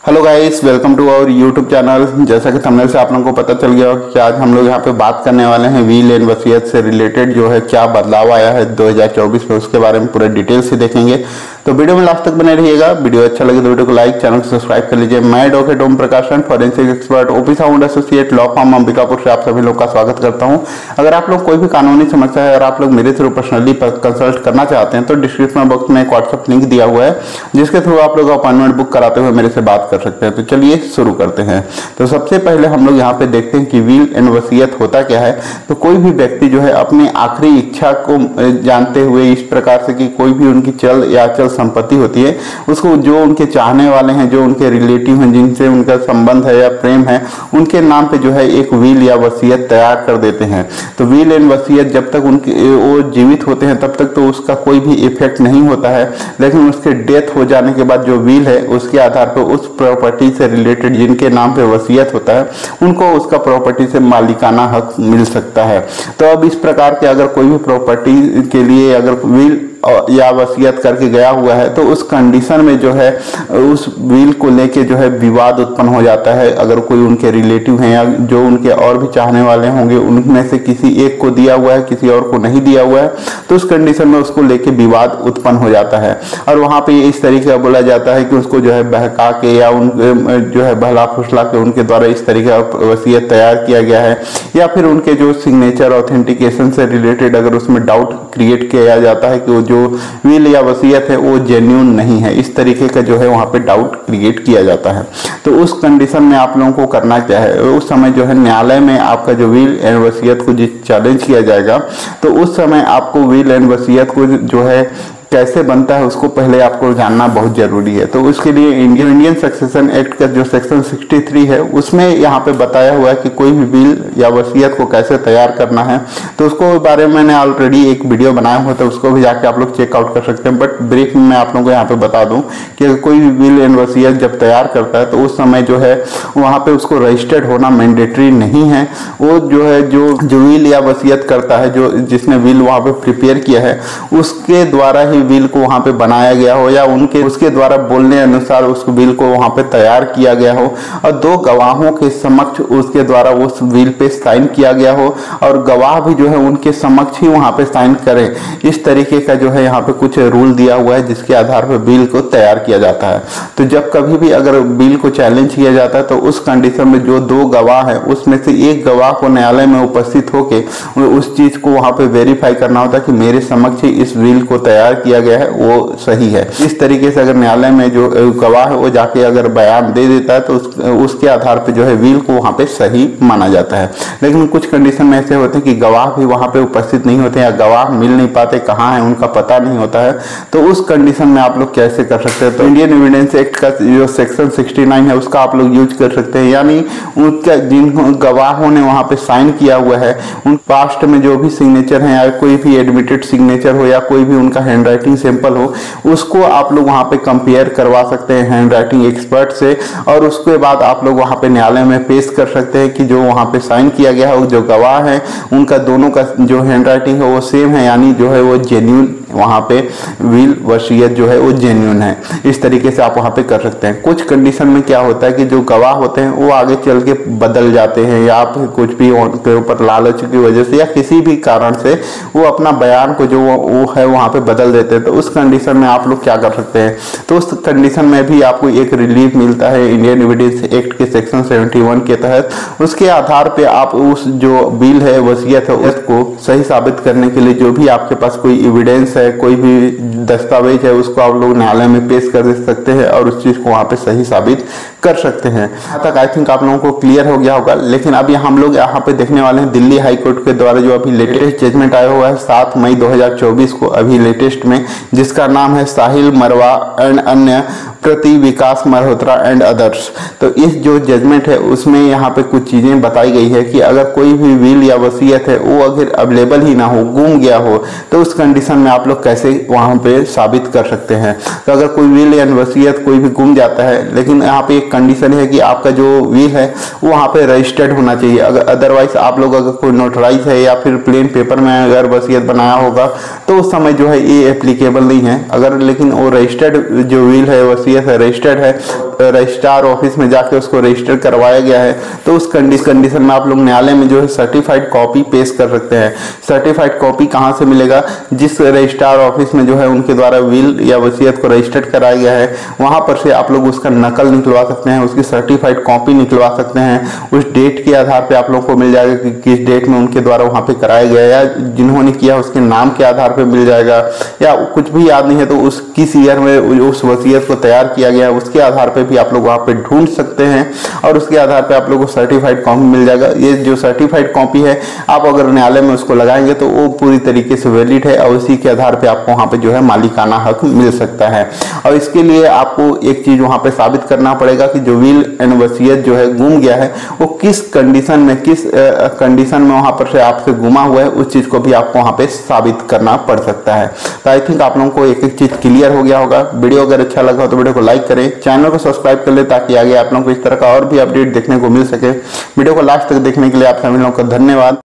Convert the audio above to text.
Hello guys, welcome to our YouTube channel. जैसा कि thumbnail से आप लोगों को पता चल गया कि आज हम लोग यहाँ पे बात करने वाले हैं विल एंड वसीयत से रिलेटेड जो है क्या बदलाव आया है 2024 में, उसके बारे में पूरे डिटेल से देखेंगे। तो वीडियो में लास्ट तक बने रहिएगा। वीडियो अच्छा लगे तो वीडियो को लाइक, चैनल को सब्सक्राइब कर लीजिए। मैं advocate Om Prakash, forensic expert, OP sound associate, law firm Ambikapur से आप सभी लोग का स्वागत करता हूँ। अगर आप लोग कोई भी कानूनी समस्या है और आप लोग मेरे थ्रू पर्सनली कंसल्ट करना चाहते हैं तो डिस्क्रिप्शन बॉक्स में एक व्हाट्सएप लिंक दिया हुआ है जिसके थ्रू आप लोग अपॉइंटमेंट बुक कराते हुए मेरे से बात कर सकते हैं। तो चलिए शुरू करते हैं। तो सबसे पहले हम लोग यहाँ पे देखते हैं कि विल एंड वसीयत होता क्या है। तो कोई भी व्यक्ति जो है अपनी आखिरी इच्छा को जानते हुए इस प्रकार से कि कोई भी उनकी चल या अचल संपत्ति होती है उसको जो उनके चाहने वाले हैं, जो उनके रिलेटिव हैं, जिनसे उनका संबंध है या प्रेम है, उनके नाम पे जो है एक विल या वसीयत तैयार कर देते हैं। तो विल एंड वसीयत जब तक उनके वो जीवित होते हैं तब तक तो उसका कोई भी इफेक्ट नहीं होता है, लेकिन उसके डेथ हो जाने के बाद जो विल है उसके आधार पर उस प्रॉपर्टी से रिलेटेड जिनके नाम पे वसीयत होता है उनको उसका प्रॉपर्टी से मालिकाना हक मिल सकता है। तो अब इस प्रकार के अगर कोई भी प्रॉपर्टी के लिए अगर विल या वसीयत करके गया हुआ है तो उस कंडीशन में जो है उस विल को लेके जो है विवाद उत्पन्न हो जाता है। अगर कोई उनके रिलेटिव हैं या जो उनके और भी चाहने वाले होंगे उनमें से किसी एक को दिया हुआ है, किसी और को नहीं दिया हुआ है, तो उस कंडीशन में उसको लेके विवाद उत्पन्न हो जाता है। और वहाँ पे इस तरीके का बोला जाता है कि उसको जो है बहका के या उन जो है बहला फुसला के उनके द्वारा इस तरीके का वसीयत तैयार किया गया है, या फिर उनके जो सिग्नेचर ऑथेंटिकेशन से रिलेटेड अगर उसमें डाउट क्रिएट किया जाता है कि जो विल या वसीयत है वो जेन्युइन नहीं है, इस तरीके का जो है वहां पे डाउट क्रिएट किया जाता है। तो उस कंडीशन में आप लोगों को करना क्या है, उस समय जो है न्यायालय में आपका जो विल एंड वसीयत को चैलेंज किया जाएगा तो उस समय आपको विल एंड वसीयत को जो है कैसे बनता है उसको पहले आपको जानना बहुत जरूरी है। तो उसके लिए इंडियन सक्सेशन एक्ट का जो सेक्शन 63 है उसमें यहाँ पे बताया हुआ है कि कोई भी विल या वसीयत को कैसे तैयार करना है। तो उसको बारे में मैंने ऑलरेडी एक वीडियो बनाया हुआ था, उसको भी जाके आप लोग चेकआउट कर सकते हैं। बट ब्रीफ में मैं आप लोगों को यहाँ पे बता दूं कि अगर कोई भी विल एंड वसीयत जब तैयार करता है तो उस समय जो है वहाँ पे उसको रजिस्टर्ड होना मैंडेटरी नहीं है। वो जो है जो विल या वसीयत करता है, जो जिसने विल वहाँ पे प्रिपेयर किया है उसके द्वारा ही विल को वहां पे बनाया गया हो या उसके द्वारा बोलने अनुसार उस विल को वहां पे तैयार किया गया हो और दो गवाहों के समक्ष उसके द्वारा उस विल पे साइन किया गया हो और गवाह भी जो है उनके समक्ष ही वहां पे साइन करें। इस तरीके का जो है यहाँ पे कुछ रूल दिया हुआ है जिसके आधार पर बिल को तैयार किया जाता है। तो जब कभी भी अगर बिल को चैलेंज किया जाता है तो उस कंडीशन में जो दो गवाह है उसमें से एक गवाह को न्यायालय में उपस्थित होके उस चीज को वहां पे वेरीफाई करना होता है कि मेरे समक्ष ही इस बिल को तैयार किया गया है वो सही है। इस तरीके से अगर न्यायालय में जो गवाह है वो जाके अगर बयान दे देता है तो उसके आधार पे जो है विल को वहां पे सही माना जाता है। लेकिन कुछ कंडीशन में ऐसे होते हैं कि गवाह भी वहां पे उपस्थित नहीं होते या गवाह मिल नहीं पाते, कहाँ है उनका पता नहीं होता है। तो उस कंडीशन में आप लोग कैसे कर सकते हैं, तो इंडियन एविडेंस एक्ट का जो सेक्शन 69 है उसका आप लोग यूज कर सकते हैं। यानी उनका जिन गवाहों ने वहां पे साइन किया हुआ है उन पास्ट में जो भी सिग्नेचर है या कोई भी एडमिटेड सिग्नेचर हो या कोई भी उनका हैंड राइटिंग सैंपल हो उसको आप लोग वहां पे कंपेयर करवा सकते हैं हैंड राइटिंग एक्सपर्ट से और उसके बाद आप लोग वहां पे न्यायालय में पेश कर सकते हैं कि जो वहां पे साइन किया गया है जो गवाह है उनका दोनों का जो हैंड राइटिंग है वो सेम है, यानी जो है वो जेन्युइन वहां पे विल वसीयत जो है वो जेन्युइन है। इस तरीके से आप वहां पे कर सकते हैं। कुछ कंडीशन में क्या होता है कि जो गवाह होते हैं वो आगे चल के बदल जाते हैं या फिर कुछ भी उनके ऊपर लालच की वजह से या किसी भी कारण से वो अपना बयान को जो वो है वहां पे बदल देते हैं। तो उस कंडीशन में आप लोग क्या कर सकते हैं, तो उस कंडीशन में भी आपको एक रिलीफ मिलता है इंडियन एविडेंस एक्ट के सेक्शन 71 के तहत। उसके आधार पे आप उस जो बिल है वसीयत है उसको सही साबित करने के लिए जो भी आपके पास कोई एविडेंस है, कोई भी दस्तावेज है उसको आप लोग न्यायालय में पेश कर सकते हैं और उस चीज को वहां पे सही साबित कर सकते हैं। यहाँ तक आई थिंक आप लोगों को क्लियर हो गया होगा। लेकिन अभी हम लोग यहाँ पे देखने वाले हैं दिल्ली हाई कोर्ट के द्वारा जो अभी लेटेस्ट जजमेंट आया हुआ है 7 मई 2024 को, अभी लेटेस्ट में, जिसका नाम है साहिल मरवा एंड अन्य प्रति विकास मल्होत्रा एंड अदर्स। तो इस जो जजमेंट है उसमें यहाँ पे कुछ चीजें बताई गई है कि अगर कोई भी विल या वसीयत है वो अगर अवेलेबल ही ना हो, गुम गया हो, तो उस कंडीशन में आप लोग कैसे वहां पे साबित कर सकते हैं। तो अगर कोई विल या वसीयत कोई भी गुम जाता है, लेकिन यहाँ पे एक कंडीशन है कि आपका जो विल है वो वहाँ पे रजिस्टर्ड होना चाहिए। अगर अदरवाइज आप लोग अगर कोई नोटराइज है या फिर प्लेन पेपर में अगर वसीयत बनाया होगा तो उस समय जो है ये एप्लीकेबल नहीं है। अगर लेकिन वो रजिस्टर्ड जो विल है वसीयत है रजिस्टर्ड है रजिस्ट्रार ऑफिस में जाके उसको रजिस्टर करवाया गया है, तो उस कंडीशन में आप लोग न्यायालय में जो है सर्टिफाइड कॉपी पेश कर सकते हैं। सर्टिफाइड कॉपी कहाँ से मिलेगा? जिस रजिस्ट्रार ऑफिस में जो है उनके द्वारा विल या वसीयत को रजिस्टर्ड कराया गया है, वहां पर से आप लोग उसका नकल निकलवा सकते हैं, उसकी सर्टिफाइड कॉपी निकलवा सकते हैं। उस डेट के आधार पे आप लोग को मिल जाएगा कि किस डेट में उनके द्वारा वहां पे कराया गया, या जिन्होंने किया उसके नाम के आधार पे मिल जाएगा, या कुछ भी याद नहीं है तो उस किस ईयर में उस वसीयत को तैयार किया गया है उसके आधार पे भी आप लोग वहां पे ढूंढ सकते हैं, और उसके आधार पे आप लोग को सर्टिफाइड कॉपी मिल जाएगा। ये जो सर्टिफाइड कॉपी है, आप अगर न्यायालय में उसको लगाएंगे तो वो पूरी तरीके से वैलिड है, और उसी के आधार पे आपको वहां पे जो है मालिकाना हक मिल सकता है। और इसके लिए आपको एक चीज वहां पे साबित करना पड़ेगा कि जो विल एंड वसीयत जो है गुम गया है, वो किस कंडीशन में वहां पर से आपसे गुमा हुआ है, उस चीज को भी आपको वहां पे साबित करना पड़ सकता है। तो आई थिंक आप लोगों को एक एक चीज क्लियर हो गया होगा। वीडियो अगर अच्छा लगा हो तो वीडियो को लाइक करें, चैनल को सब्सक्राइब कर ले ताकि आगे आप लोगों को इस तरह का और भी अपडेट देखने को मिल सके। वीडियो को लास्ट तक देखने के लिए आप सभी लोगों का धन्यवाद।